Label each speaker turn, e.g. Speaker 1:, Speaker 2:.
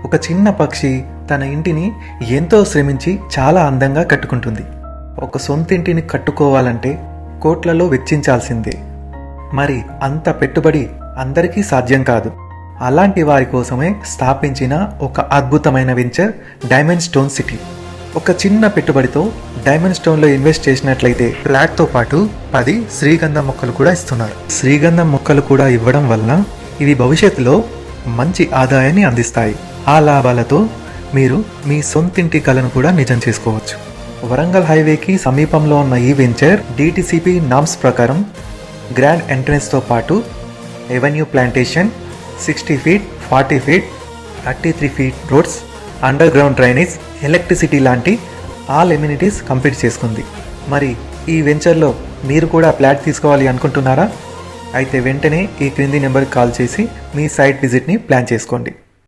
Speaker 1: ఒక చిన్న పక్షి తన ఇంటిని ఎంతో శ్రమించి చాలా అందంగా కట్టుకుంటుంది. ఒక సొంత ఇంటిని కట్టుకోవాలంటే కోట్లలో వెచ్చించాల్సిందే. మరి అంత పెట్టుబడి అందరికీ సాధ్యం కాదు. అలాంటి వారి కోసమే స్థాపించిన ఒక అద్భుతమైన వెంచర్ డైమండ్ స్టోన్ సిటీ. ఒక చిన్న పెట్టుబడితో డైమండ్ స్టోన్లో ఇన్వెస్ట్ చేసినట్లయితే ఫ్లాట్తో పాటు 10 శ్రీగంధం మొక్కలు కూడా ఇస్తున్నారు. శ్రీగంధం మొక్కలు కూడా ఇవ్వడం వల్ల ఇవి భవిష్యత్తులో మంచి ఆదాయాన్ని అందిస్తాయి. ఆ లాభాలతో మీరు మీ సొంతింటి కలను కూడా నిజం చేసుకోవచ్చు. వరంగల్ హైవేకి సమీపంలో ఉన్న ఈ వెంచర్ డిటిసిపి నామ్స్ ప్రకారం గ్రాండ్ ఎంట్రన్స్తో పాటు avenue plantation, 60 feet, 40 feet, 33 feet roads, under ground drainage, electricity లాంటి ఆల్ ఎమ్యూనిటీస్ కంప్లీట్ చేసుకుంది. మరి ఈ వెంచర్లో మీరు కూడా ఫ్లాట్ తీసుకోవాలి అనుకుంటున్నారా? అయితే వెంటనే ఈ క్రింది నెంబర్కి కాల్ చేసి మీ సైట్ విజిట్ని ప్లాన్ చేసుకోండి.